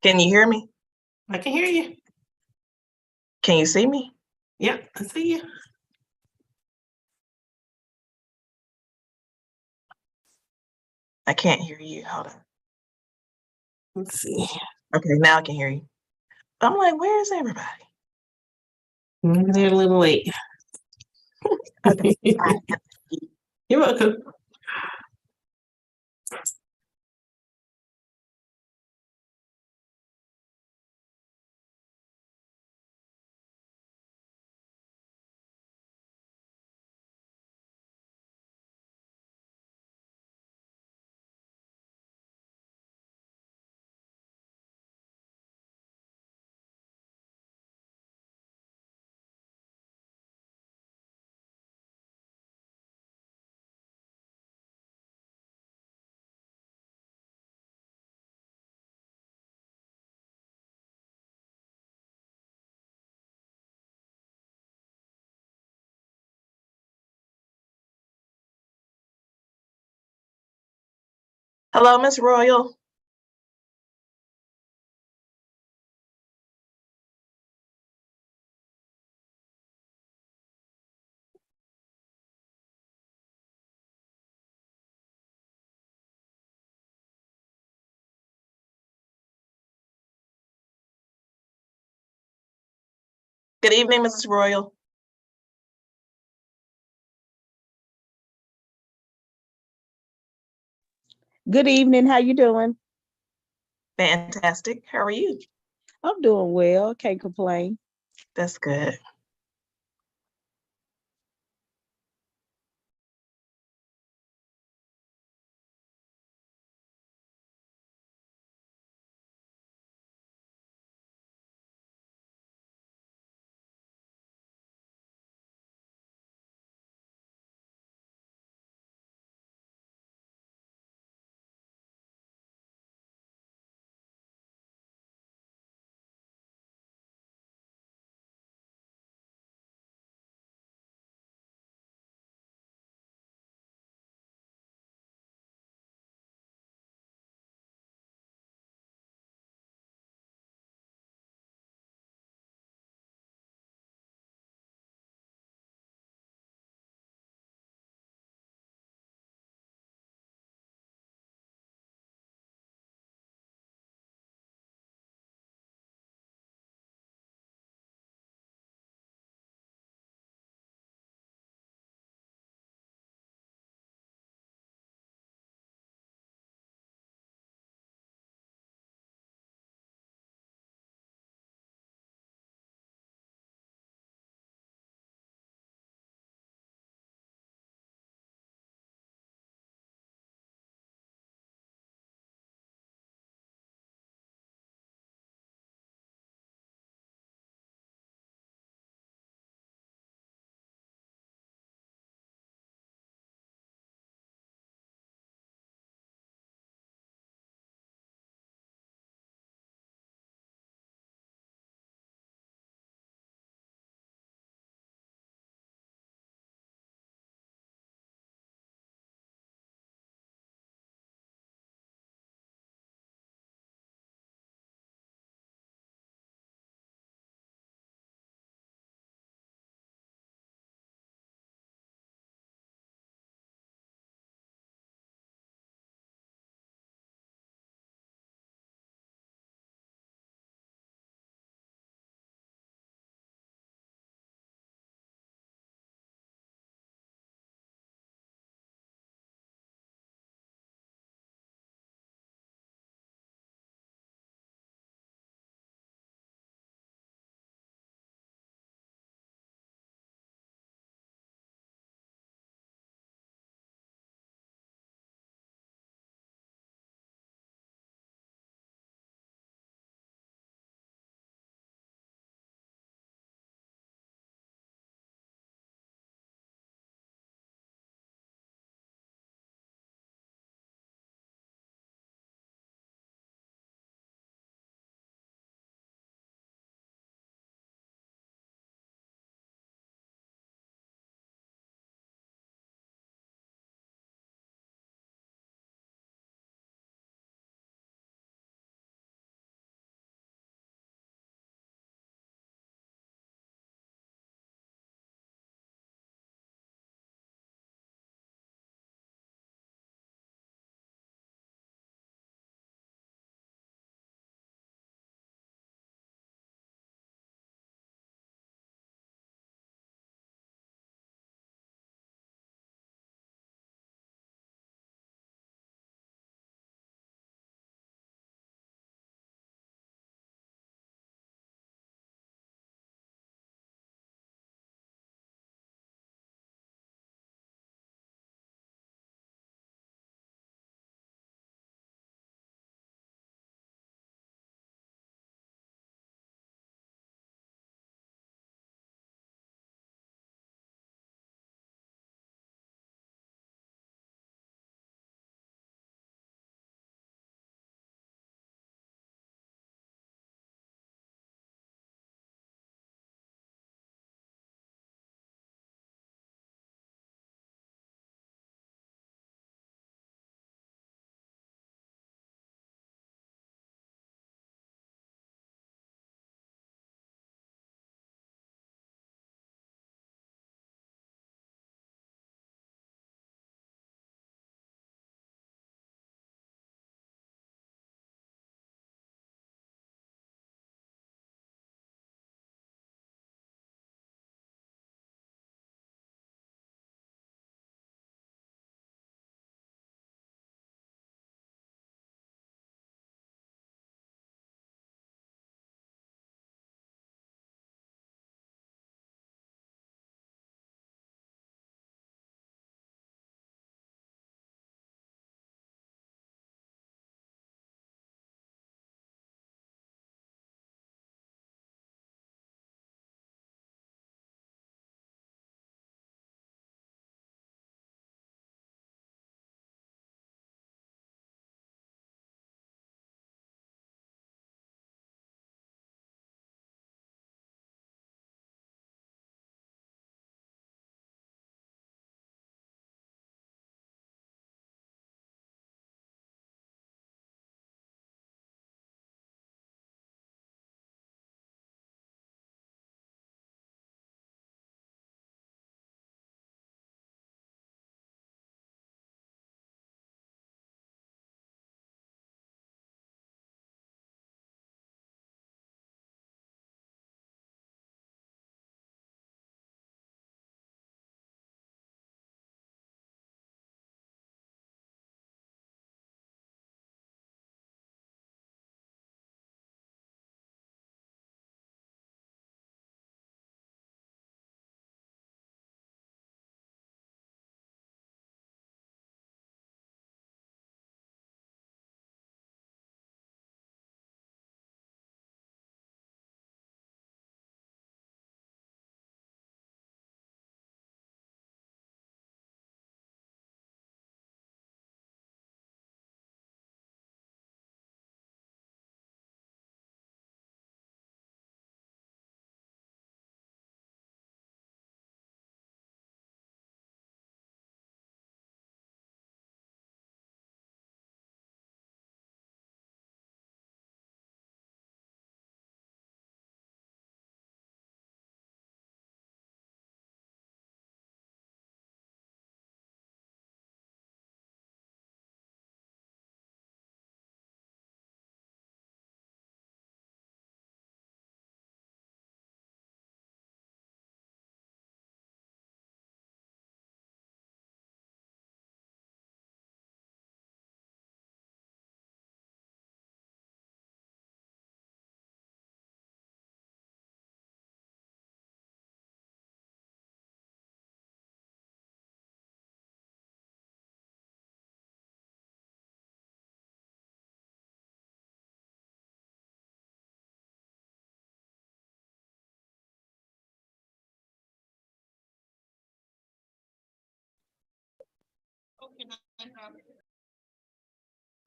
Can you hear me? I can hear you. Can you see me? Yep, I see you. I can't hear you. Hold on. Let's see. Okay, now I can hear you. I'm like, where is everybody? They're a little late. Okay. You're welcome. Hello, Miss Royal. Good evening, Mrs. Royal. Good evening. How you doing? Fantastic. How are you? I'm doing well. Can't complain. That's good.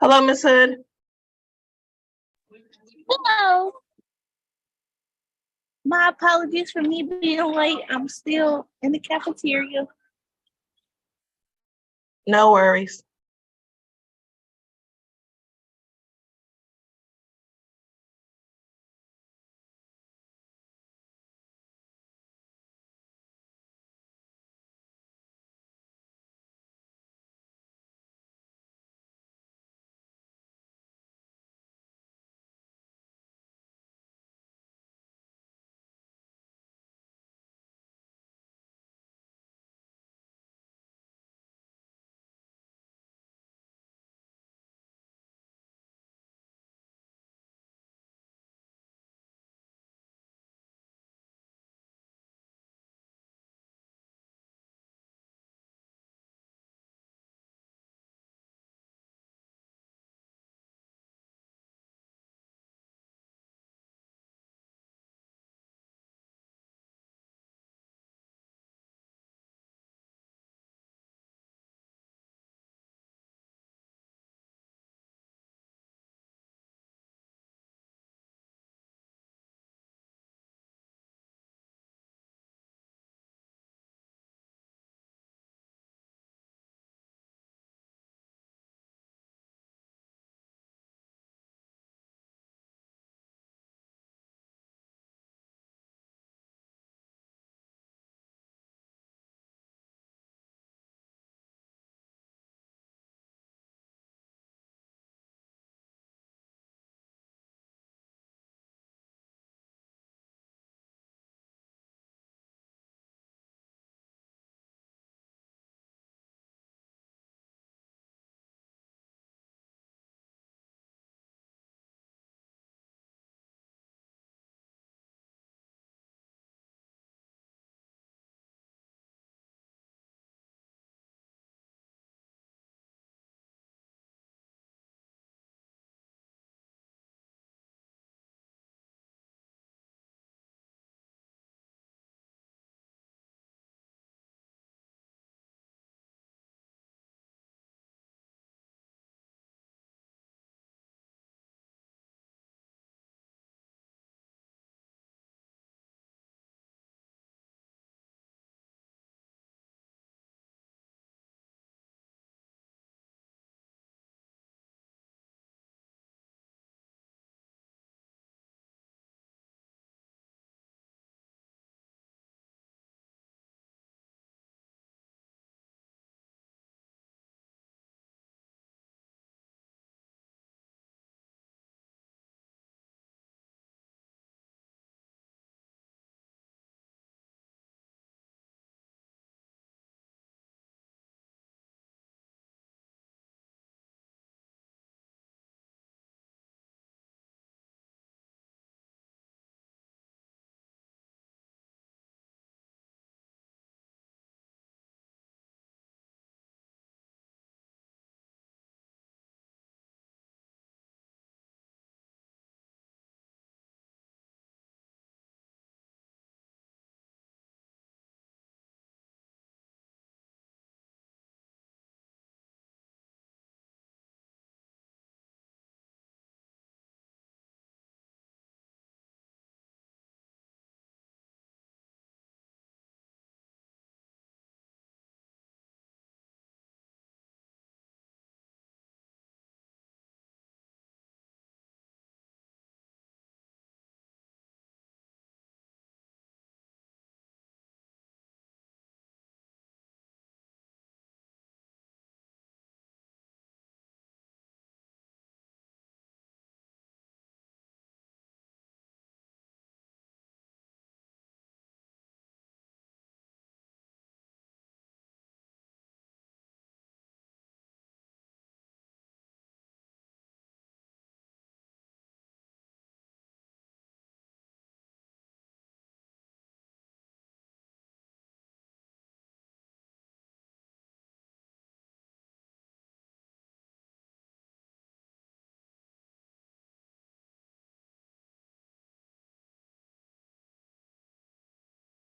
Hello, Miss Hood. Hello. My apologies for me being late. I'm still in the cafeteria. No worries.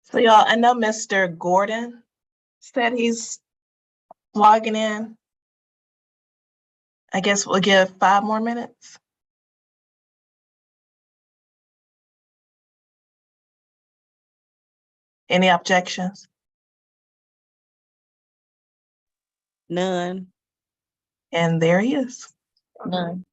So y'all, I know Mr. Gordon said he's logging in. I guess we'll give 5 more minutes. Any objections? None. And there he is. None.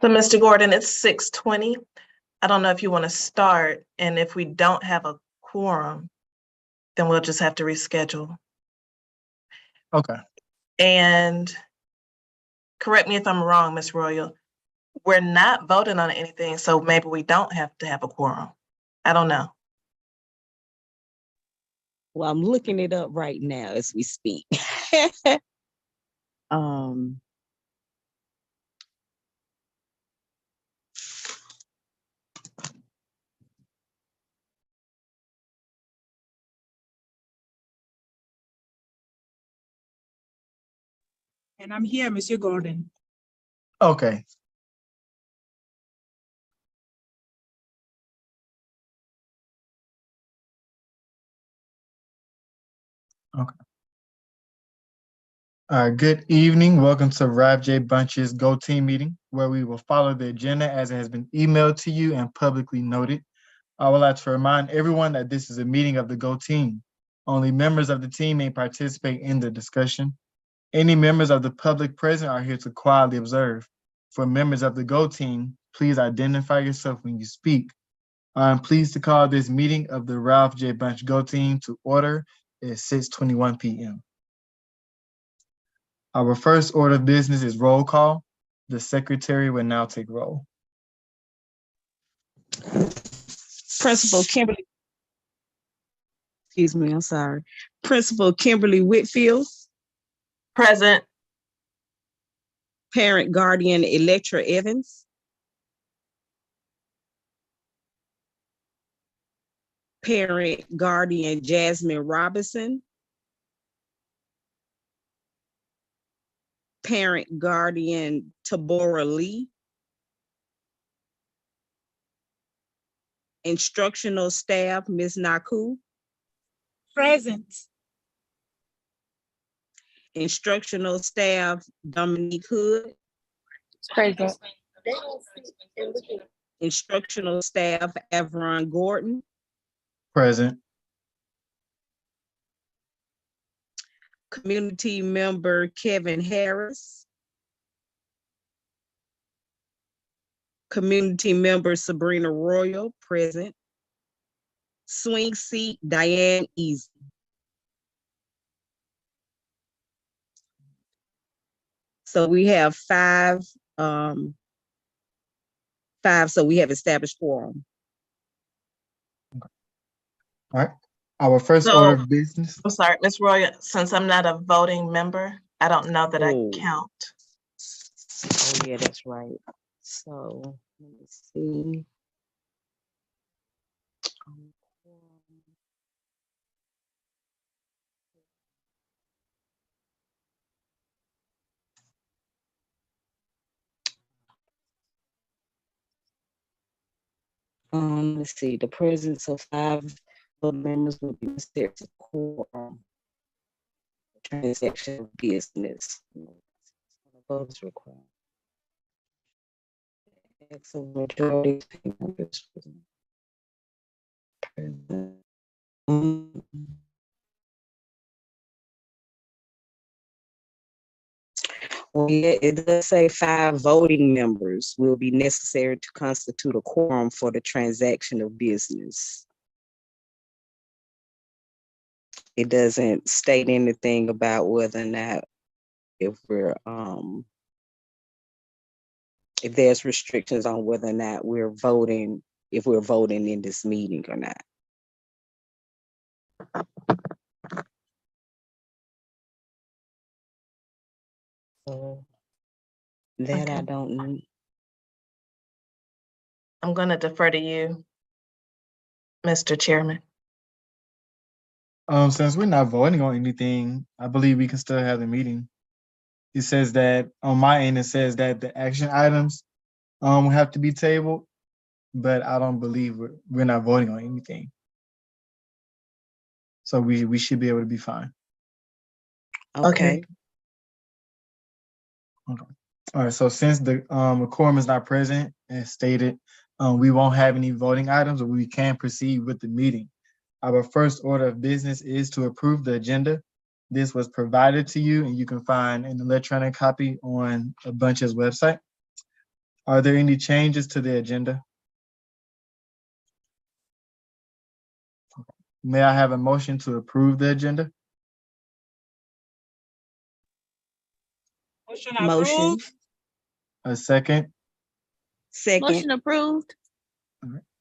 So, Mr. Gordon, it's 6:20. I don't know if you want to start, and if we don't have a quorum, then we'll just have to reschedule. Okay. And correct me if I'm wrong, Ms. Royal, we're not voting on anything, so maybe we don't have to have a quorum. I don't know. Well, I'm looking it up right now as we speak. um, And I'm here, Monsieur Gordon. Okay. Okay. Good evening. Welcome to Rob J. Bunche's Go Team meeting, where we will follow the agenda as it has been emailed to you and publicly noted. I would like to remind everyone that this is a meeting of the Go Team. Only members of the team may participate in the discussion. Any members of the public present are here to quietly observe. For members of the Go Team, please identify yourself when you speak. I'm pleased to call this meeting of the Ralph J. Bunche Go Team to order at 6:21 p.m. Our first order of business is roll call. The secretary will now take roll. Principal Kimberly, excuse me, I'm sorry. Principal Kimberly Whitfield, Present. parent guardian Electra Evans, parent guardian Jasmine Robinson, parent guardian Tabora Lee, instructional staff Ms. Naku, Present. instructional staff Dominique Hood, Present. instructional staff Avron Gordon, Present. community member Kevin Harris, Community member Sabrina Royal, present. Swing seat Diane Easy. So we have five, so we have established quorum. All right. Our first So- order of business. I'm sorry, Ms. Royal, since I'm not a voting member, I don't know that I Oh. count. Oh, yeah, that's right. So, let me see. Let's see, the presence of 5 board members will be necessary to quorum. Transaction of business. Votes required. Excellent majority of members present. Well, yeah, it does say 5 voting members will be necessary to constitute a quorum for the transaction of business. It doesn't state anything about whether or not if there's restrictions on whether or not we're voting, if we're voting in this meeting or not. So that I Okay. don't know. I'm gonna defer to you, Mr. Chairman. Since we're not voting on anything, I believe we can still have the meeting. It says that on my end, it says that the action items have to be tabled, but I don't believe we're not voting on anything. So we should be able to be fine. Okay. All right, so since the quorum is not present, as stated, we won't have any voting items, but we can proceed with the meeting. Our first order of business is to approve the agenda. This was provided to you, and you can find an electronic copy on Bunche's website. Are there any changes to the agenda? May I have a motion to approve the agenda? Motion Motion. approved. A second? Second. Motion approved.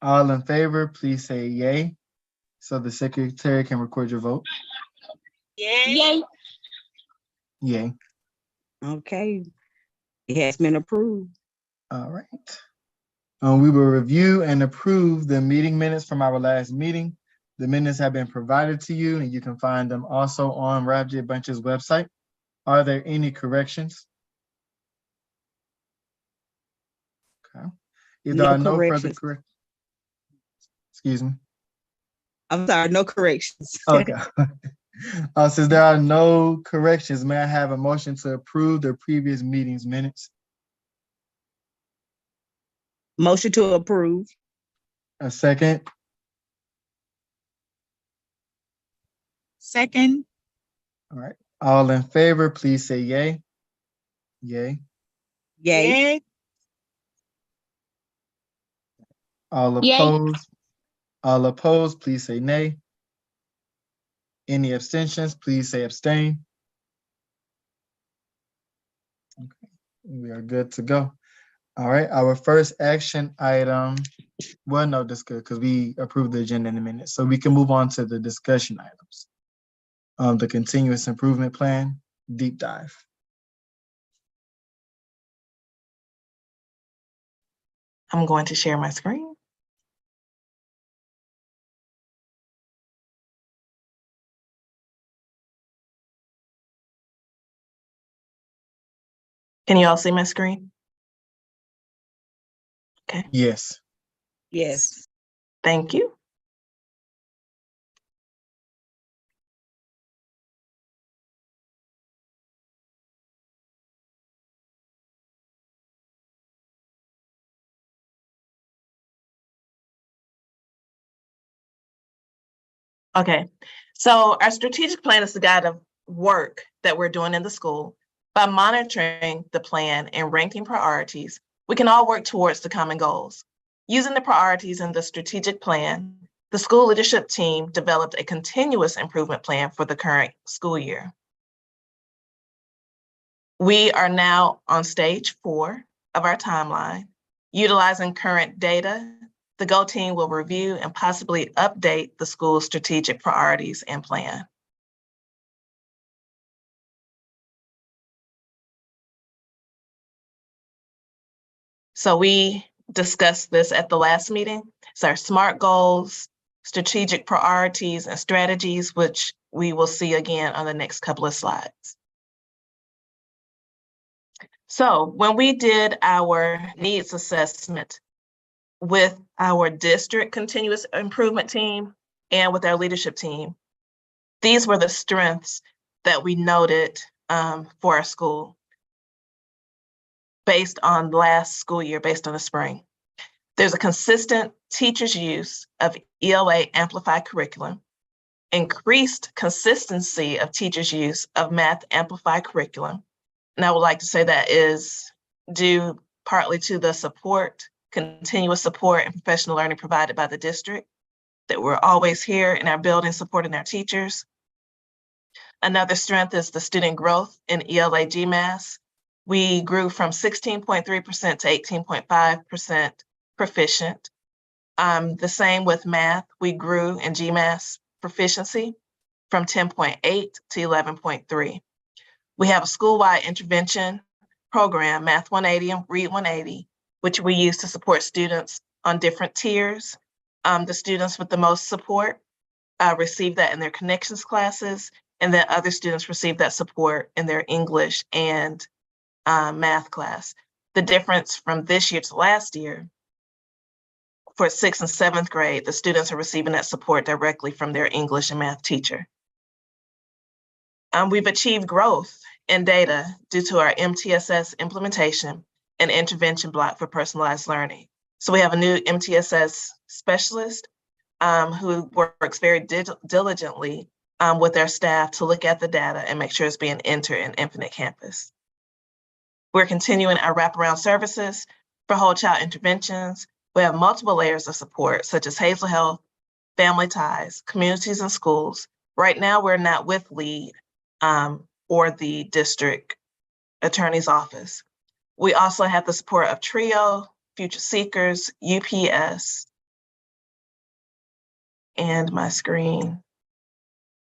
All in favor, please say yay, so the secretary can record your vote. Yay. Yay. Yay. Okay. It has been approved. All right. We will review and approve the meeting minutes from our last meeting. The minutes have been provided to you, and you can find them also on J. Bunche's website. Are there any corrections? Okay. If there No are no further corrections. corrections, excuse me. I'm sorry, no corrections. Okay. Since there are no corrections, may I have a motion to approve the previous meeting's minutes? Motion to approve. A second? Second. All right. All in favor, please say yay. Yay. Yay. Yay. All Yay. opposed? All opposed, please say nay. Any abstentions, please say abstain. Okay, we are good to go. All right, our first action item, well, no, that's good because we approved the agenda in a minute. So we can move on to the discussion items. The continuous improvement plan, deep dive. I'm going to share my screen. Can you all see my screen? Okay, Yes. Yes. thank you. Okay, so our strategic plan is the guide of work that we're doing in the school. By monitoring the plan and ranking priorities, We can all work towards the common goals. Using the priorities in the strategic plan, the school leadership team developed a continuous improvement plan for the current school year. We are now on stage 4 of our timeline. Utilizing current data, the GO team will review and possibly update the school's strategic priorities and plan. So we discussed this at the last meeting. It's our SMART goals, strategic priorities, and strategies, which we will see again on the next couple of slides. So when we did our needs assessment with our district continuous improvement team and with our leadership team, these were the strengths that we noted for our school based on last school year, based on the spring. There's a consistent teacher's use of ELA amplified curriculum, increased consistency of teachers' use of math amplified curriculum. And I would like to say that is due partly to the support, continuous support and professional learning provided by the district, that we're always here in our building supporting our teachers. Another strength is the student growth in ELA GMAS. We grew from 16.3% to 18.5% proficient. The same with math, we grew in GMAS proficiency from 10.8 to 11.3. We have a school-wide intervention program, Math 180 and Read 180, which we use to support students on different tiers. The students with the most support receive that in their connections classes, and then other students receive that support in their English and math class. The difference from this year to last year, for 6th and 7th grade, the students are receiving that support directly from their English and math teacher. We've achieved growth in data due to our MTSS implementation and intervention block for personalized learning. So we have a new MTSS specialist who works very diligently with our staff to look at the data and make sure it's being entered in Infinite Campus. We're continuing our wraparound services for whole child interventions. We have multiple layers of support, such as Hazel Health, Family Ties, Communities and Schools. Right now, we're not with LEAD or the district attorney's office. We also have the support of TRIO, Future Seekers, UPS, and my screen,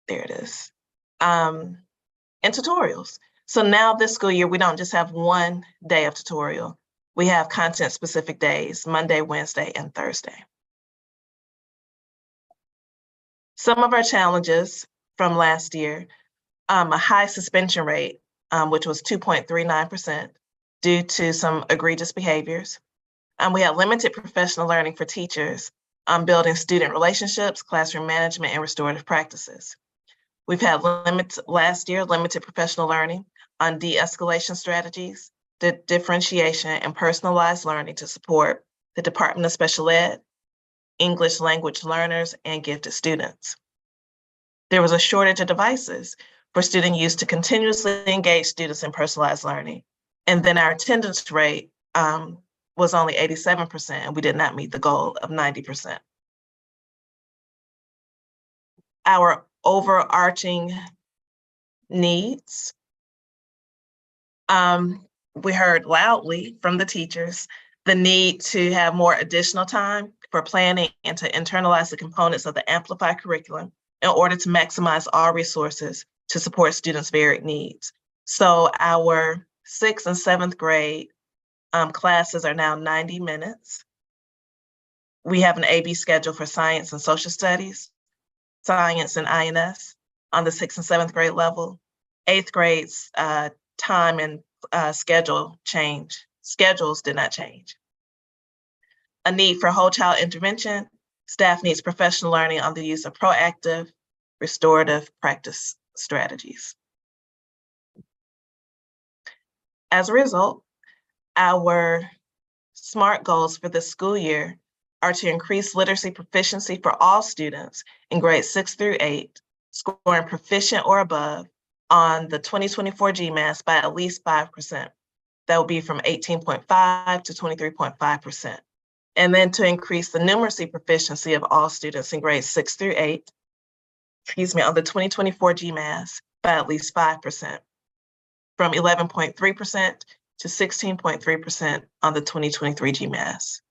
there it is, and tutorials. So now this school year, we don't just have one day of tutorial. We have content-specific days, Monday, Wednesday, and Thursday. Some of our challenges from last year, a high suspension rate, which was 2.39% due to some egregious behaviors. We had limited professional learning for teachers on building student relationships, classroom management, and restorative practices. We've had limited professional learning on de-escalation strategies, the differentiation and personalized learning to support the Department of Special Ed, English language learners, and gifted students. There was a shortage of devices for student use to continuously engage students in personalized learning. And then our attendance rate was only 87%, and we did not meet the goal of 90%. Our overarching needs, we heard loudly from the teachers the need to have more additional time for planning and to internalize the components of the amplified curriculum in order to maximize all resources to support students' varied needs. So our 6th and 7th grade classes are now 90 minutes. We have an AB schedule for science and social studies, science and INS on the 6th and 7th grade level. 8th grade's time and schedules did not change. A need for whole child intervention. Staff needs professional learning on the use of proactive, restorative practice strategies. As a result, our SMART goals for this school year are to increase literacy proficiency for all students in grades 6 through 8, scoring proficient or above on the 2024 GMAS by at least 5%. That will be from 18.5 to 23.5%. And then to increase the numeracy proficiency of all students in grades 6 through 8, on the 2024 GMAS by at least 5%, from 11.3% to 16.3% on the 2023 GMAS.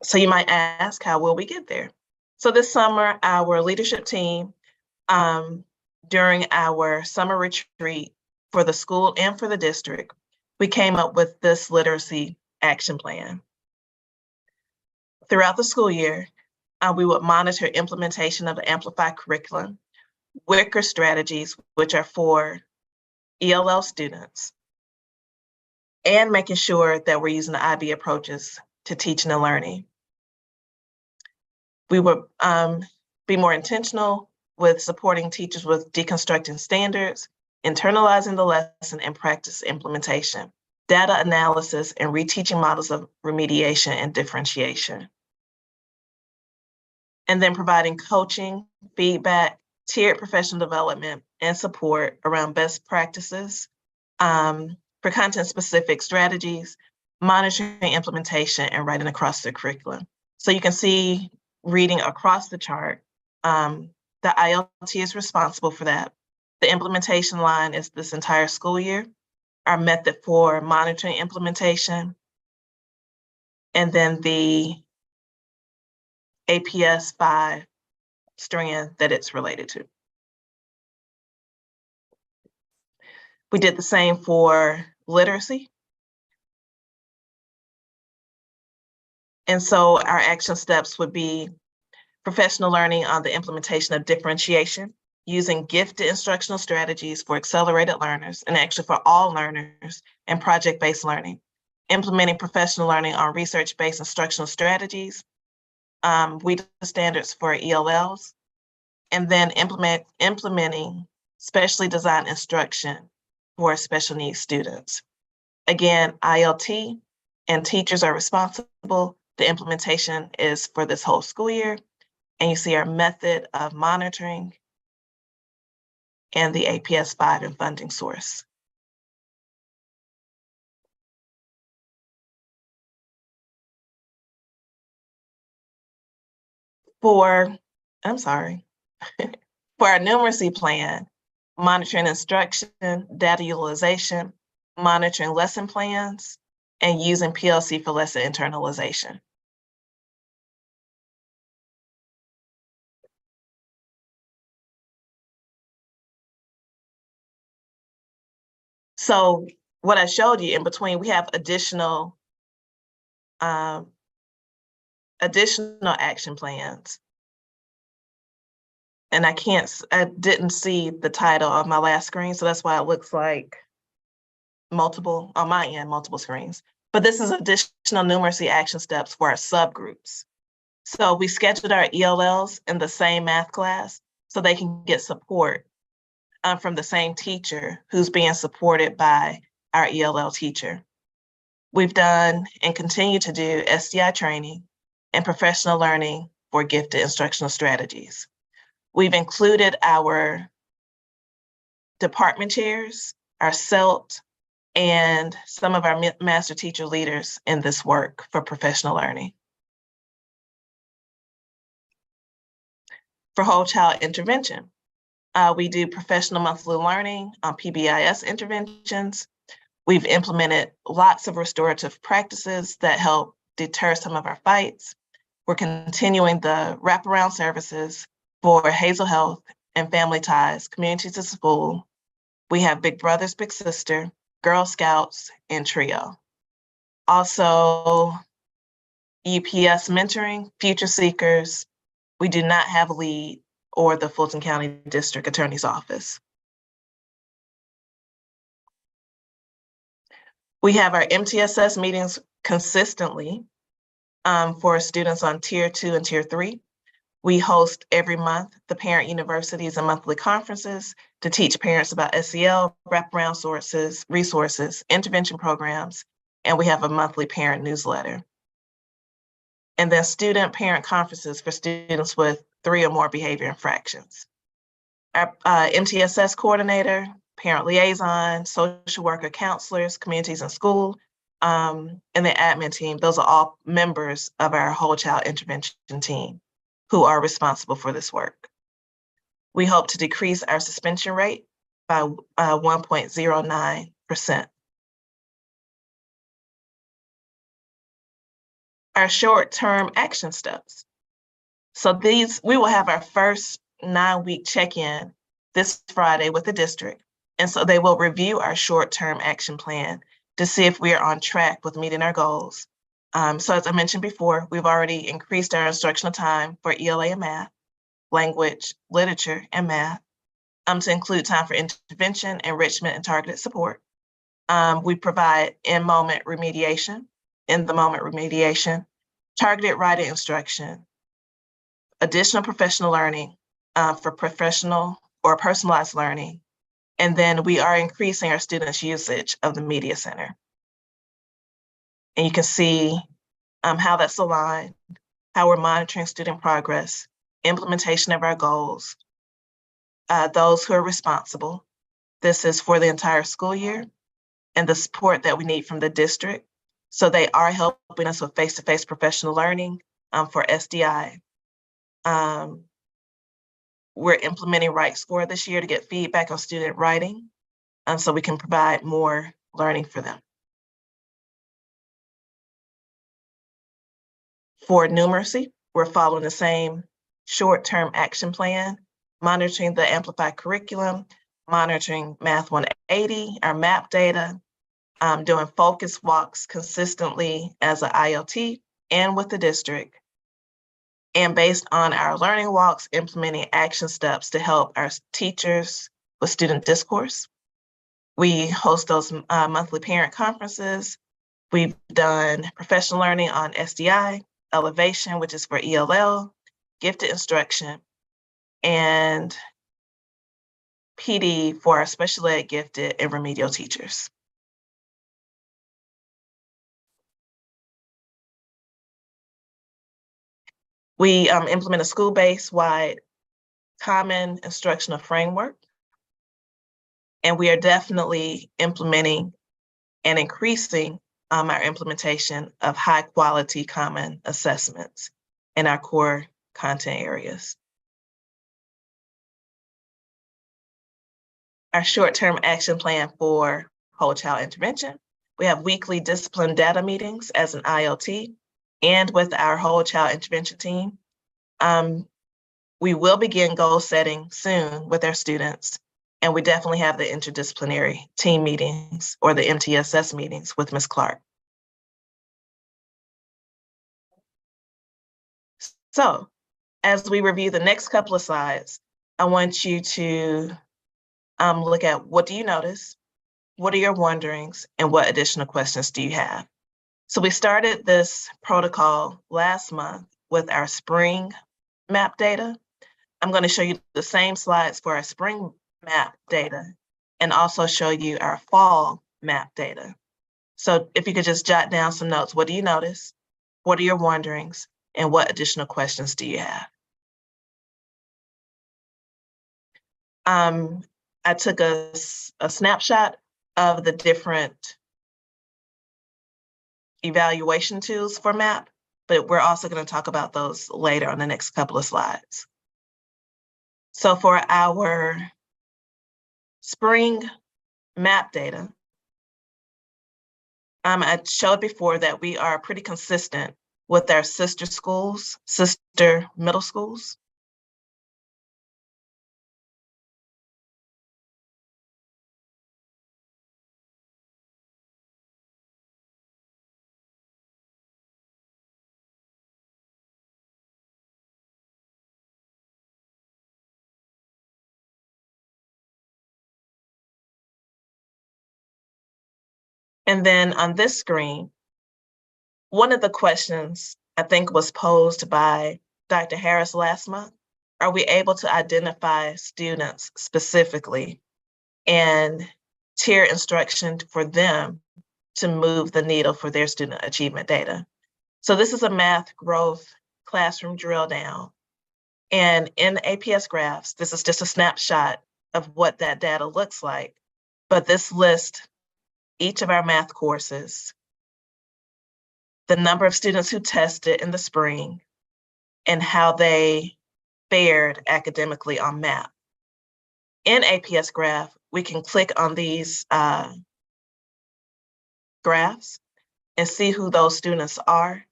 So you might ask, how will we get there? So this summer, our leadership team, during our summer retreat for the school and for the district, we came up with this literacy action plan. Throughout the school year, we would monitor implementation of the Amplified curriculum, Wicker strategies, which are for ELL students, and making sure that we're using the IB approaches to teaching and learning. We would be more intentional with supporting teachers with deconstructing standards, internalizing the lesson, and practice implementation, data analysis, and reteaching models of remediation and differentiation. And then providing coaching, feedback, tiered professional development, and support around best practices for content-specific strategies, monitoring implementation, and writing across the curriculum. So you can see, reading across the chart, the ILT is responsible for that. The implementation line is this entire school year, our method for monitoring implementation, and then the APS 5 strand that it's related to. We did the same for literacy. And so our action steps would be professional learning on the implementation of differentiation, using gifted instructional strategies for accelerated learners, and actually for all learners, and project-based learning, implementing professional learning on research-based instructional strategies, WIDA standards for ELLs, and then implementing specially designed instruction for special needs students. Again, ILT and teachers are responsible. The implementation is for this whole school year. And you see our method of monitoring and the APS 5 and funding source. For our numeracy plan, monitoring instruction, data utilization, monitoring lesson plans, and using PLC for lesson internalization. So what I showed you in between, we have additional action plans. And I didn't see the title of my last screen, so that's why it looks like multiple, on my end, multiple screens. But this is additional numeracy action steps for our subgroups. So we scheduled our ELLs in the same math class so they can get support from the same teacher who's being supported by our ELL teacher. We've done and continue to do SDI training and professional learning for gifted instructional strategies. We've included our department chairs, our CELT, and some of our master teacher leaders in this work for professional learning. For whole child intervention, we do professional monthly learning on PBIS interventions. We've implemented lots of restorative practices that help deter some of our fights. We're continuing the wraparound services for Hazel Health and Family Ties, Community to School. We have Big Brothers, Big Sister, Girl Scouts, and Trio. Also, UPS mentoring, Future Seekers. We do not have LEAD or the Fulton County District Attorney's Office. We have our MTSS meetings consistently for students on Tier 2 and Tier 3. We host every month the parent universities and monthly conferences to teach parents about SEL, wraparound resources, intervention programs, and we have a monthly parent newsletter. And then student parent conferences for students with 3 or more behavior infractions. Our MTSS coordinator parent liaison, social worker, counselors, communities in school, and the admin team. Those are all members of our whole child intervention team who are responsible for this work. We hope to decrease our suspension rate by 1.09%. Our short-term action steps. So we will have our first 9-week check-in this Friday with the district. And so they will review our short-term action plan to see if we are on track with meeting our goals. So as I mentioned before, we've already increased our instructional time for ELA and math, language, literature, and math, to include time for intervention, enrichment, and targeted support. We provide in-the-moment remediation, targeted writing instruction, additional professional learning for professional or personalized learning, and then we are increasing our students' usage of the Media Center. And you can see how that's aligned, how we're monitoring student progress, implementation of our goals, those who are responsible. This is for the entire school year, and the support that we need from the district. So they are helping us with face-to-face professional learning for SDI. We're implementing Right Score this year to get feedback on student writing, so we can provide more learning for them. For numeracy, we're following the same short-term action plan, monitoring the amplified curriculum, monitoring Math 180, our MAP data, doing focus walks consistently as an ILT and with the district. And based on our learning walks, implementing action steps to help our teachers with student discourse. We host those monthly parent conferences. We've done professional learning on SDI, elevation, which is for ELL, gifted instruction, and PD for our special ed gifted and remedial teachers. We implement a school-based wide common instructional framework, and we are definitely implementing and increasing our implementation of high quality common assessments in our core content areas. Our short-term action plan for whole child intervention. We have weekly discipline data meetings as an ILT and with our whole child intervention team. We will begin goal setting soon with our students, and we definitely have the interdisciplinary team meetings or the MTSS meetings with Ms. Clark. So as we review the next couple of slides, I want you to look at what do you notice, what are your wonderings, and what additional questions do you have? So we started this protocol last month with our spring map data. I'm going to show you the same slides for our spring map data and also show you our fall map data. So if you could just jot down some notes, what do you notice? What are your wonderings? And what additional questions do you have? I took a snapshot of the different evaluation tools for MAP, but we're also going to talk about those later on the next couple of slides. So for our spring MAP data, I showed before that we are pretty consistent with our sister schools, sister middle schools. And then on this screen, one of the questions I think was posed by Dr. Harris last month, are we able to identify students specifically and tier instruction for them to move the needle for their student achievement data? So this is a math growth classroom drill down. And in APS graphs, this is just a snapshot of what that data looks like. but this lists each of our math courses, the number of students who tested in the spring, and how they fared academically on math. In APS Graph, we can click on these graphs and see who those students are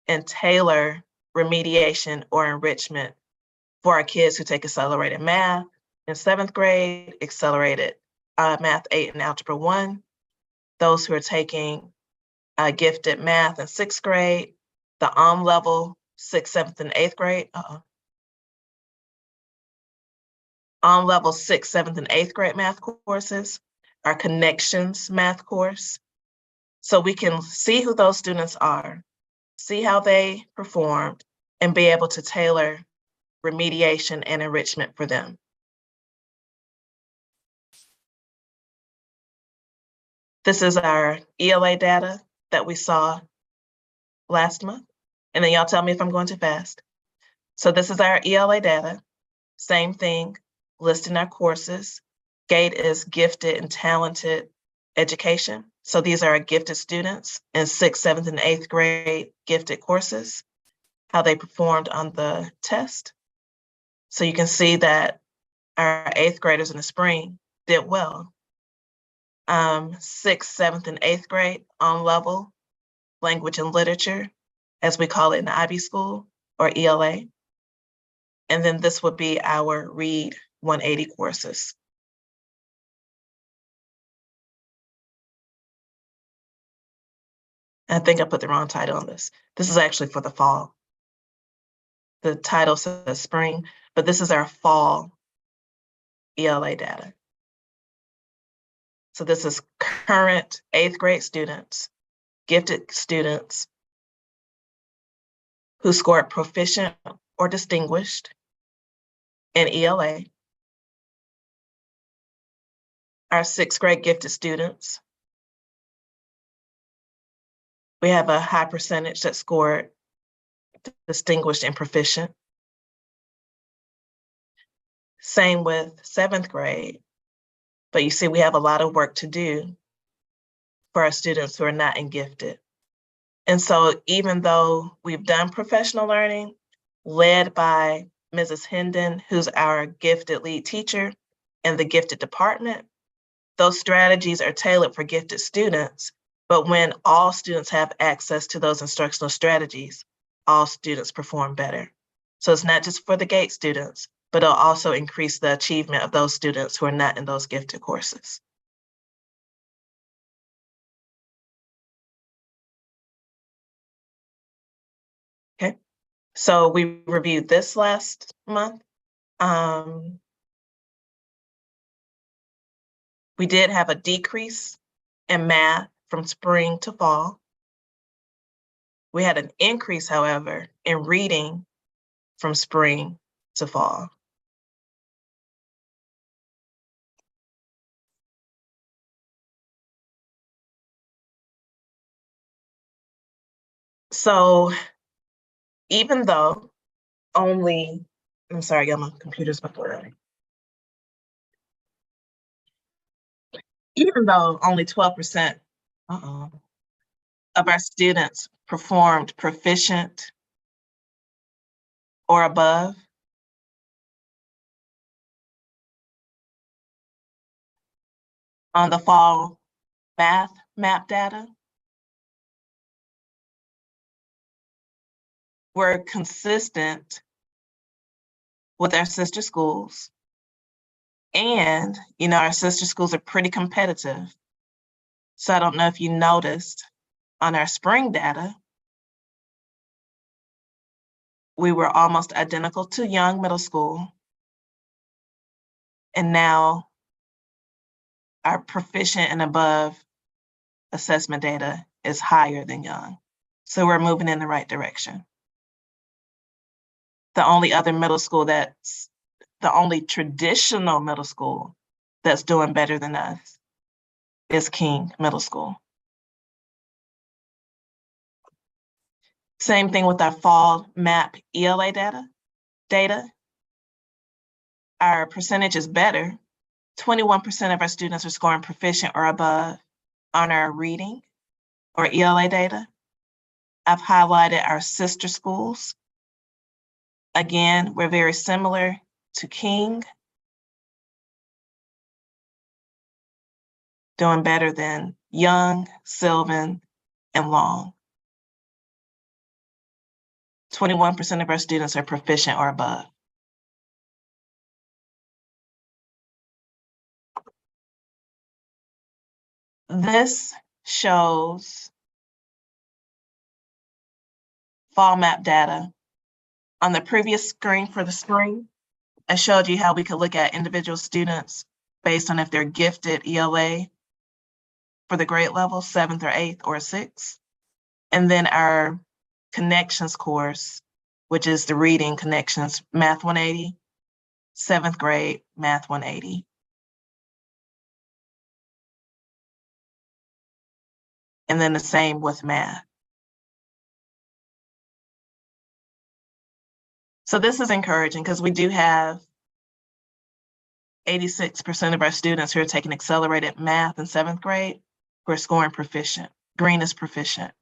and tailor remediation or enrichment for our kids who take accelerated math in 7th grade, accelerated math 8 and algebra 1, those who are taking gifted math in 6th grade, the level 6th, 7th, and 8th grade. Level 6th, 7th, and 8th grade math courses, our connections math course. So we can see who those students are, see how they performed, and be able to tailor remediation and enrichment for them. This is our ELA data that we saw last month. And then y'all tell me if I'm going too fast. So this is our ELA data. Same thing, listing our courses. GATE is gifted and talented education. So these are our gifted students in 6th, 7th, and 8th grade gifted courses, how they performed on the test. So you can see that our 8th graders in the spring did well. 6th, 7th, and 8th grade on level, language and literature, as we call it in the IB school, or ELA. And then this would be our Read 180 courses. I think I put the wrong title on this. This is actually for the fall. The title says spring, but this is our fall ELA data. So this is current 8th grade students, gifted students who scored proficient or distinguished in ELA. Our 6th grade gifted students. We have a high percentage that scored distinguished and proficient. Same with 7th grade, but you see we have a lot of work to do for our students who are not in gifted. And so even though we've done professional learning led by Mrs. Hendon, who's our gifted lead teacher in the gifted department, those strategies are tailored for gifted students, but when all students have access to those instructional strategies, all students perform better. So it's not just for the GATE students, but it'll also increase the achievement of those students who are not in those gifted courses. Okay, so we reviewed this last month. We did have a decrease in math from spring to fall. We had an increase, however, in reading from spring to fall. So even though only, I'm sorry, I got my computer's before. Even though only 12% of our students performed proficient or above, on the fall math map data, we're consistent with our sister schools. And, you know, our sister schools are pretty competitive. So I don't know if you noticed on our spring data, we were almost identical to Young Middle School. And now our proficient and above assessment data is higher than Young. So we're moving in the right direction. The only other middle school that's the only traditional middle school that's doing better than us is King Middle School. Same thing with our fall MAP ELA data. Our percentage is better, 21% of our students are scoring proficient or above on our reading or ELA data. I've highlighted our sister schools. Again, we're very similar to King, doing better than Young, Sylvan, and Long. 21% of our students are proficient or above. This shows fall map data. On the previous screen for the spring, I showed you how we could look at individual students based on if they're gifted ELA for the grade level, 7th or 8th or 6th. And then our connections course, which is the reading connections, Math 180, 7th grade, Math 180. And then the same with math. So this is encouraging because we do have 86% of our students who are taking accelerated math in 7th grade who are scoring proficient. Green is proficient.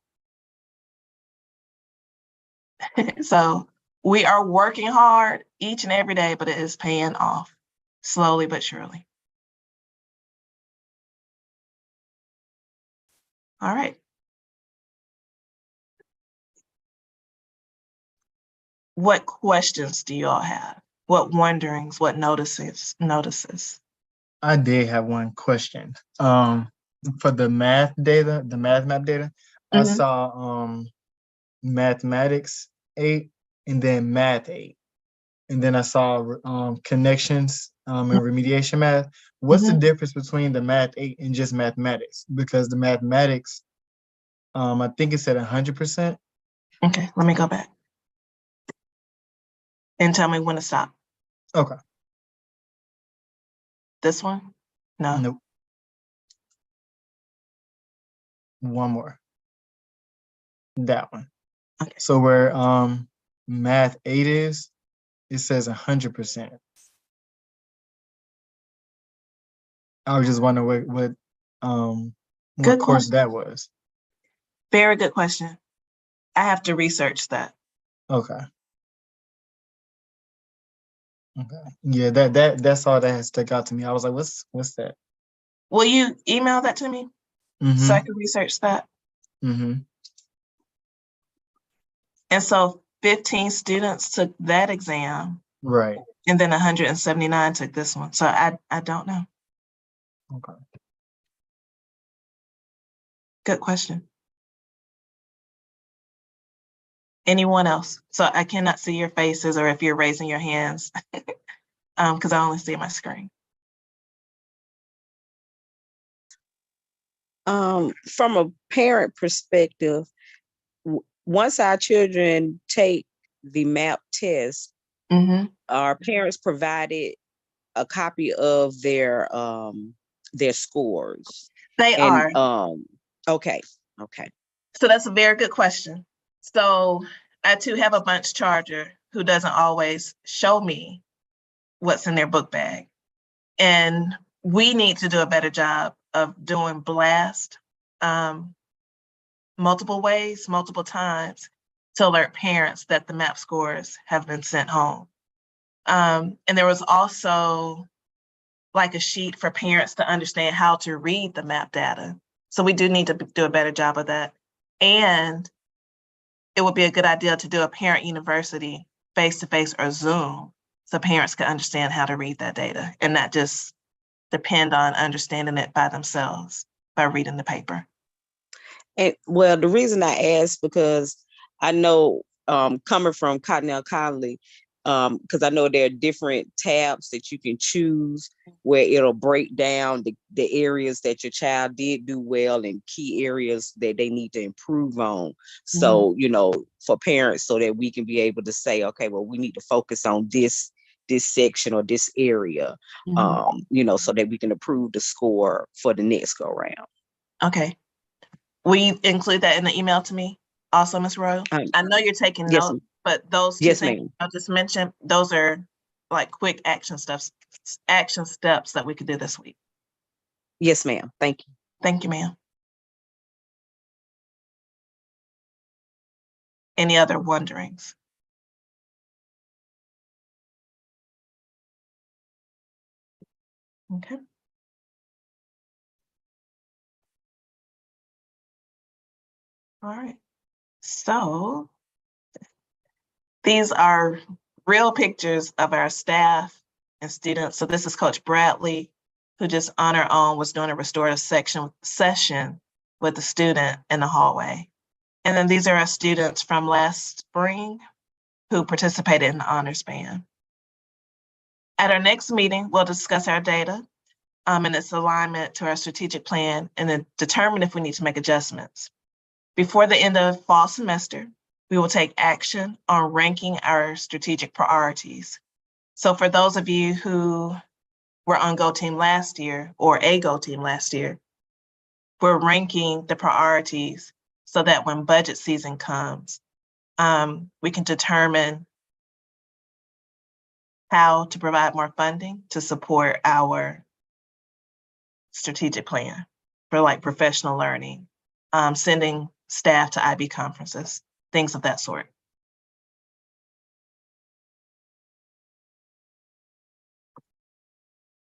So we are working hard each and every day, but it is paying off slowly but surely. All right. What questions do you all have? What wonderings, what notices? I did have one question. For the math data, the math map data, I Mhm. saw mathematics 8 and then math 8. And then I saw connections and remediation math. What's the Mhm. difference between the math 8 and just mathematics? Because the mathematics, I think it's at 100%. Okay, let me go back. And tell me when to stop. Okay. This one? No. Nope. One more. That one. Okay. So where math 8 is, it says 100%. I was just wondering what Good course question. that was. Very good question. I have to research that. Okay. Okay. Yeah, that's all that has stuck out to me. I was like, what's that? Will you email that to me so I can research that? Mm-hmm. And so 15 students took that exam, Right. and then 179 took this one. So I don't know. Okay. Good question. Anyone else? So I cannot see your faces or if you're raising your hands because I only see my screen. From a parent perspective, once our children take the MAP test, Mm-hmm. our parents provided a copy of their scores. They And are. okay. So that's a very good question. So I too have a bunch charger who doesn't always show me what's in their book bag. And we need to do a better job of doing blast multiple ways, multiple times to alert parents that the MAP scores have been sent home. And there was also like a sheet for parents to understand how to read the MAP data. So we do need to do a better job of that. And it would be a good idea to do a parent university face-to-face or Zoom so parents can understand how to read that data and not just depend on understanding it by themselves by reading the paper. And well, the reason I asked because I know coming from Cottonelle Conley, because I know there are different tabs that you can choose where it'll break down the areas that your child did do well and key areas that they need to improve on. So, for parents, so that we can be able to say, okay, well, we need to focus on this section or this area, so that we can improve the score for the next go round. Okay. Will you include that in the email to me also, Ms. Royal? I know you're taking yes, notes, but those two yes, things ma'am. I just mentioned, those are like quick action steps action steps that we could do this week? Yes, ma'am. Thank you. Thank you, ma'am. Any other wonderings? Okay. All right. So these are real pictures of our staff and students. So this is Coach Bradley, who just on her own was doing a restorative session with the student in the hallway. And then these are our students from last spring who participated in the honors band. At our next meeting, we'll discuss our data and its alignment to our strategic plan, and then determine if we need to make adjustments. Before the end of fall semester, we will take action on ranking our strategic priorities. So for those of you who were on Go Team last year or a Go Team last year, we're ranking the priorities so that when budget season comes, we can determine how to provide more funding to support our strategic plan for like professional learning, sending staff to IB conferences, things of that sort.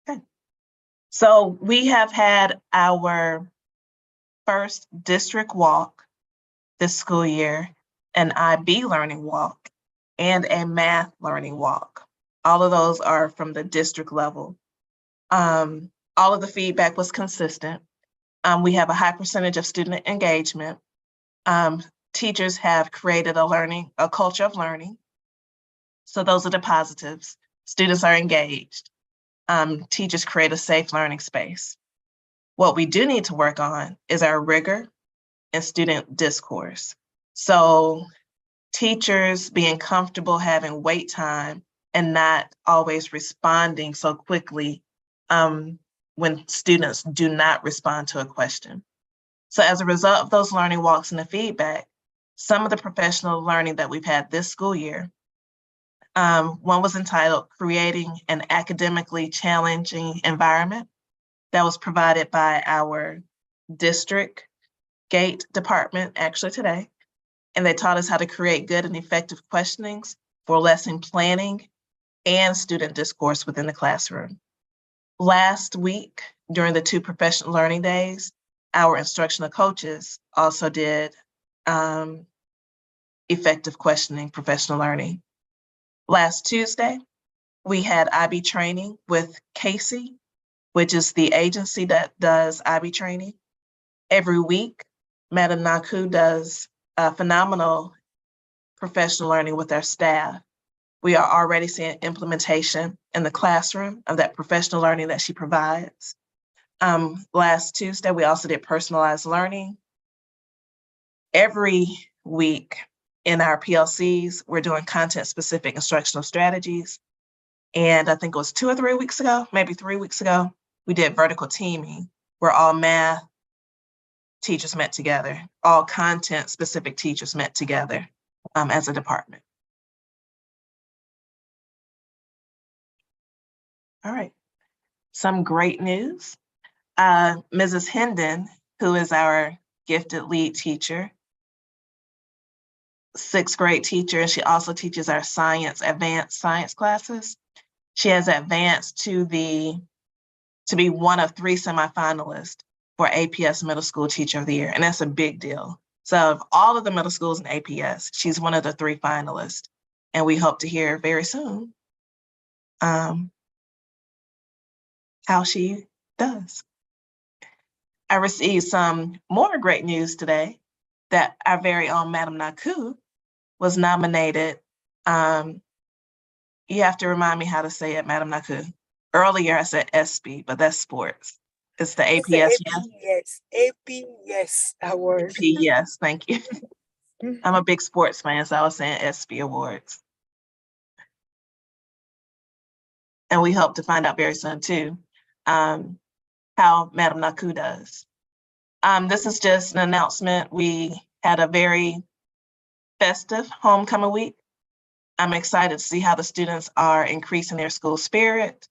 Okay. So we have had our first district walk this school year, an IB learning walk, and a math learning walk. All of those are from the district level. All of the feedback was consistent. We have a high percentage of student engagement. Teachers have created a culture of learning. So those are the positives. Students are engaged. Teachers create a safe learning space. What we do need to work on is our rigor and student discourse. So teachers being comfortable having wait time and not always responding so quickly when students do not respond to a question. So as a result of those learning walks and the feedback, some of the professional learning that we've had this school year, one was entitled Creating an Academically Challenging Environment. That was provided by our district GATE department actually today. And they taught us how to create good and effective questionings for lesson planning and student discourse within the classroom. Last week, during the 2 professional learning days, our instructional coaches also did effective questioning, professional learning. Last Tuesday, we had IB training with Casey, which is the agency that does IB training. Every week, Madam Naku does phenomenal professional learning with our staff. We are already seeing implementation in the classroom of that professional learning that she provides. Last Tuesday, we also did personalized learning. Every week in our PLCs, we're doing content-specific instructional strategies. And I think it was 2 or 3 weeks ago, maybe 3 weeks ago, we did vertical teaming, where all math teachers met together, all content-specific teachers met together as a department. All right, some great news. Mrs. Hendon, who is our gifted lead teacher, 6th grade teacher, and she also teaches our advanced science classes. She has advanced to be one of 3 semifinalists for APS Middle School Teacher of the Year, and that's a big deal. So of all of the middle schools in APS, she's one of the 3 finalists, and we hope to hear very soon how she does. I received some more great news today that our very own Madam Naku was nominated. You have to remind me how to say it, Madam Naku. Earlier I said SB, but that's sports. It's the APS, yes? APS award. AP, yes, thank you. I'm a big sports fan, so I was saying SB awards. And we hope to find out very soon too, how Madam Naku does. This is just an announcement. We had a very festive homecoming week. I'm excited to see how the students are increasing their school spirit.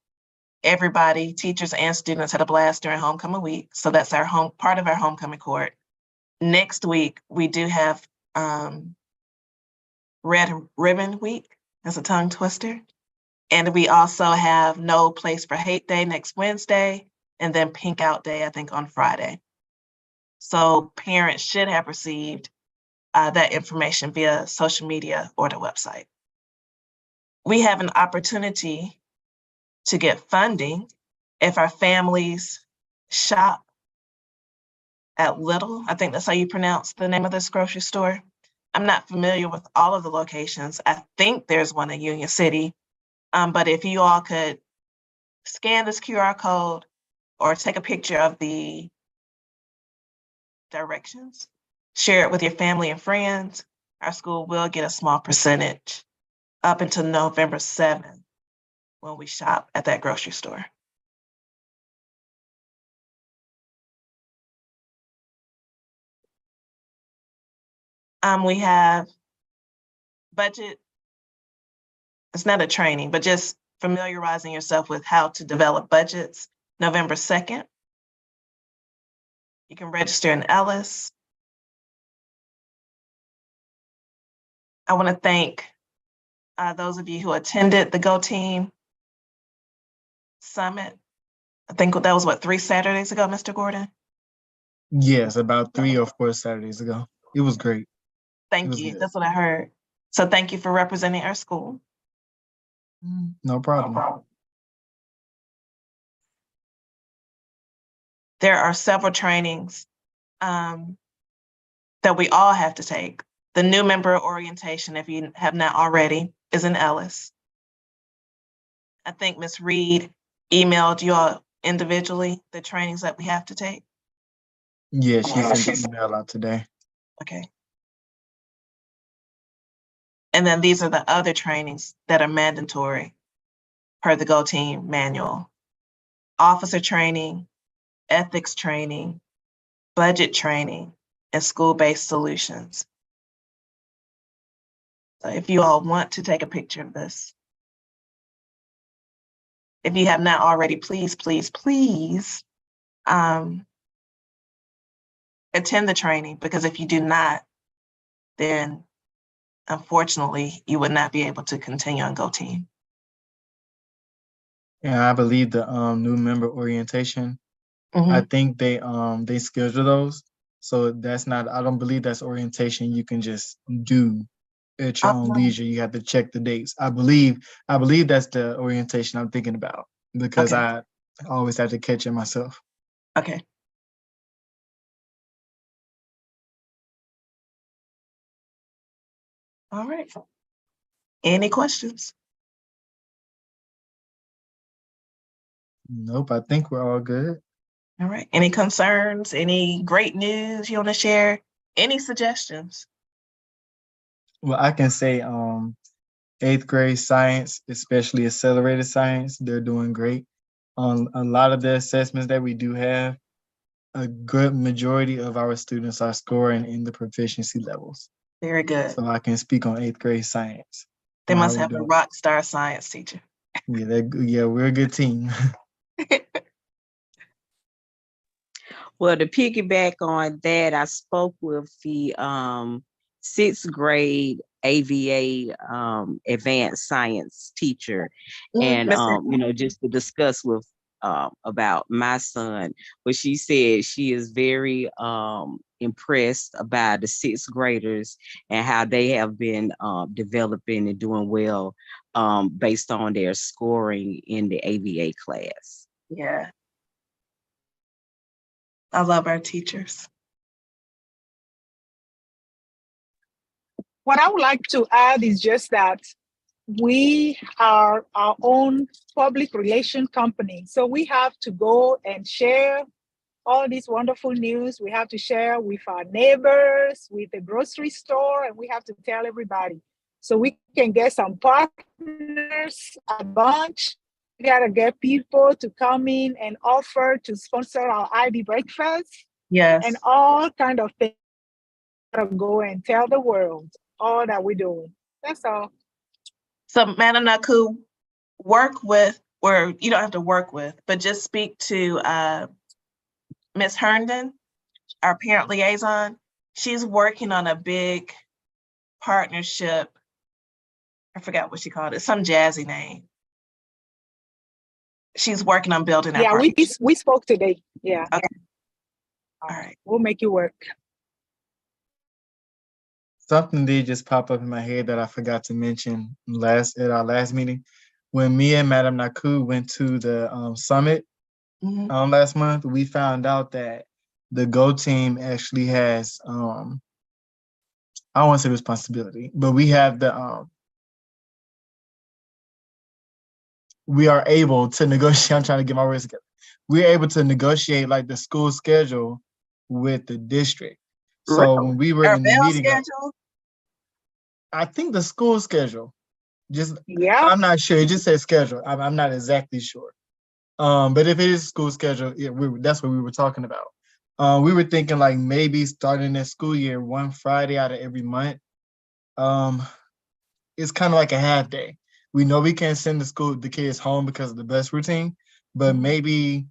everybody, teachers and students, had a blast during homecoming week. So that's part of our homecoming court. Next week, we do have Red Ribbon Week. That's a tongue twister. And we also have No Place for Hate Day next Wednesday, and then Pink Out Day, I think, on Friday. So parents should have received that information via social media or the website. We have an opportunity to get funding if our families shop at Little. I think that's how you pronounce the name of this grocery store. I'm not familiar with all of the locations. I think there's one in Union City. But if you all could scan this QR code or take a picture of the directions, share it with your family and friends, our school will get a small percentage up until November 7th when we shop at that grocery store. We have budget. It's not a training, but just familiarizing yourself with how to develop budgets. November 2nd. You can register in Ellis. I want to thank those of you who attended the Go Team Summit. I think that was 3 Saturdays ago, Mr. Gordon? Yes, about 3 or 4 Saturdays ago. It was great. Thank you. That's what I heard. So thank you for representing our school. No problem. There are several trainings that we all have to take. The new member orientation, if you have not already, is in Ellis. I think Ms. Reed emailed you all individually the trainings that we have to take. Yeah, she sent an email out today. Okay. And then these are the other trainings that are mandatory per the Go Team manual. Officer training, ethics training, budget training, and school-based solutions. So if you all want to take a picture of this, if you have not already, please, please, please attend the training, because if you do not, then unfortunately, you would not be able to continue on Go Team. And I believe the new member orientation, I think they schedule those. So that's not, I don't believe that's orientation you can just do at your own leisure. You have to check the dates. I believe that's the orientation I'm thinking about, because I always have to catch it myself. Okay. All right. Any questions? Nope, I think we're all good. All right. Any concerns? Any great news you want to share? Any suggestions? Well, I can say 8th grade science, especially accelerated science, they're doing great. On a lot of the assessments that we do have, a good majority of our students are scoring in the proficiency levels. Very good. So I can speak on 8th grade science. They must have a rock star science teacher. Yeah, we're a good team. Well, to piggyback on that, I spoke with the 6th grade AVA advanced science teacher, and just to discuss with about my son. But she said she is very impressed about the 6th graders and how they have been developing and doing well based on their scoring in the AVA class. Yeah. I love our teachers. What I would like to add is just that we are our own public relation company. So we have to go and share all this wonderful news. We have to share with our neighbors, with the grocery store, and we have to tell everybody. So we can get some partners at Bunche. We gotta get people to come in and offer to sponsor our IB breakfast. Yes. And all kind of things. Gotta go and tell the world all that we're doing. That's all. So Madam Naku, work with or you don't have to work with, but just speak to Ms. Herndon, our parent liaison. She's working on a big partnership. I forgot what she called it, some jazzy name. She's working on building that Yeah, partnership. we spoke today. Yeah. Okay. All right. We'll make it work. Something did just pop up in my head that I forgot to mention at our last meeting. When me and Madam Naku went to the summit Mhm. last month, we found out that the Go team actually has I don't want to say responsibility, but we have the we are able to negotiate. I'm trying to get my words together. We're able to negotiate like the school schedule with the district. So when we were Our in the bell meeting, schedule. I think the school schedule, just Yeah. I'm not sure. It just says schedule. I'm not exactly sure. But if it is school schedule, that's what we were talking about. We were thinking like maybe starting this school year, one Friday out of every month. It's kind of like a half day. We know we can't send the kids home because of the bus routine, but maybe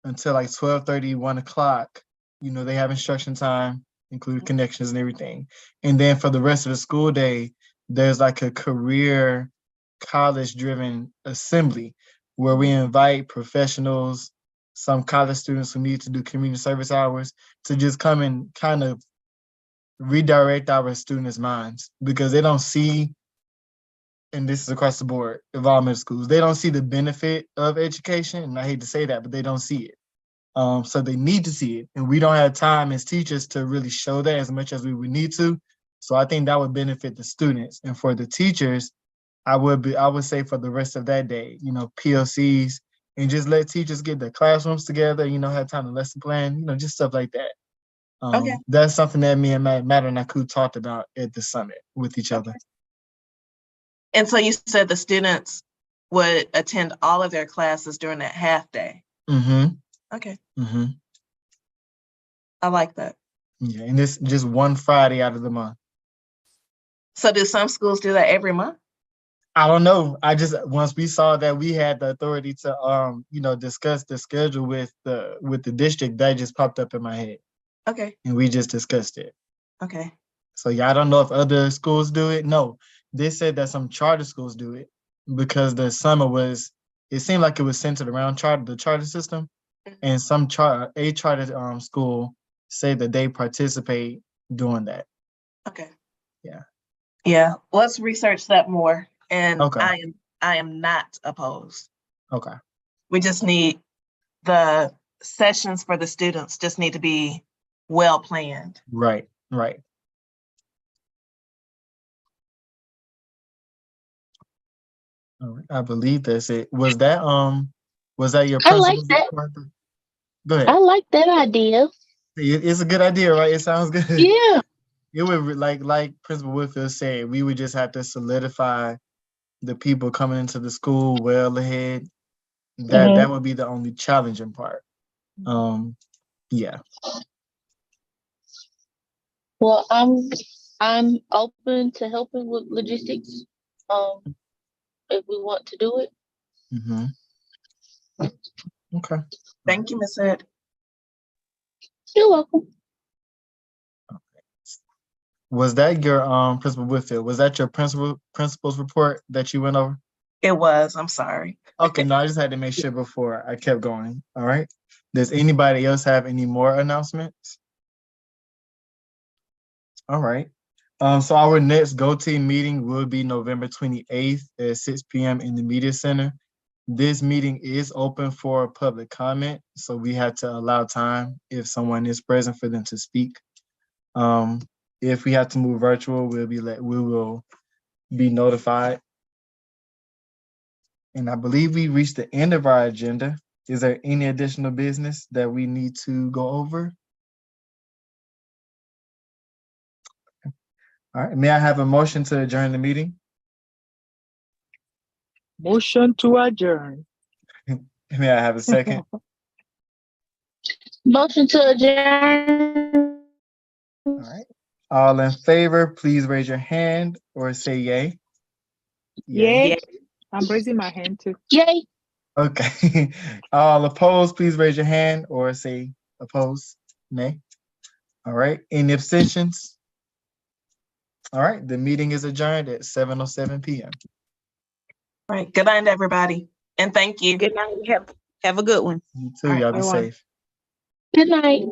until like 12:30, 1 o'clock, they have instruction time, including connections and everything. And then for the rest of the school day, there's like a career college driven assembly where we invite professionals, some college students who need to do community service hours to just come and kind of redirect our students' minds because they don't see, and this is across the board of all middle schools, they don't see the benefit of education. And I hate to say that, but they don't see it. So they need to see it. And we don't have time as teachers to really show that as much as we would need to. So I think that would benefit the students. And for the teachers, I would say for the rest of that day, PLCs, and just let teachers get their classrooms together, have time to lesson plan, just stuff like that. Okay. That's something that me and Matt and Naku talked about at the summit with each other. And so you said the students would attend all of their classes during that half day. Mm-hmm. Okay. Mm-hmm. I like that. Yeah, and it's just one Friday out of the month. So do some schools do that every month? I don't know. Once we saw that we had the authority to discuss the schedule with the district, that just popped up in my head. Okay. And we just discussed it. Okay. So yeah, I don't know if other schools do it. No, they said that some charter schools do it because the summer it seemed like it was centered around the charter system, and some charter school say that they participate doing that. Okay. Yeah. Yeah. Let's research that more. And Okay. I am not opposed. Okay. We just need the sessions for the students just need to be well planned. Right. Right. All right. I believe that's it. Was that your I like principal's that. report? Go ahead. I like that idea. It's a good idea, right? It sounds good. Yeah. It would like Principal Whitfield said, we would just have to solidify the people coming into the school well ahead. That would be the only challenging part. Yeah. Well, I'm open to helping with logistics. If we want to do it. Mm-hmm. Okay. Thank you, Ms. Hood. You're welcome. Was that your Principal Whitfield? Was that your principal's report that you went over? It was. I'm sorry. Okay, no, I just had to make sure before I kept going. All right. Does anybody else have any more announcements? All right. So our next Go Team meeting will be November 28th at 6 p.m. in the Media Center. This meeting is open for public comment, so we have to allow time if someone is present for them to speak. If we have to move virtual, we will be notified. And I believe we reached the end of our agenda. Is there any additional business that we need to go over? All right, may I have a motion to adjourn the meeting? Motion to adjourn. May I have a second? Motion to adjourn. All right. All in favor, please raise your hand or say yay. Yay. I'm raising my hand too. Yay. Okay. All opposed, please raise your hand or say opposed. Nay. All right. Any abstentions? All right. The meeting is adjourned at 7:07 p.m. All right. Good night, everybody. And thank you. Good night. Have a good one. You too. All right, Y'all be everyone. safe. Good night.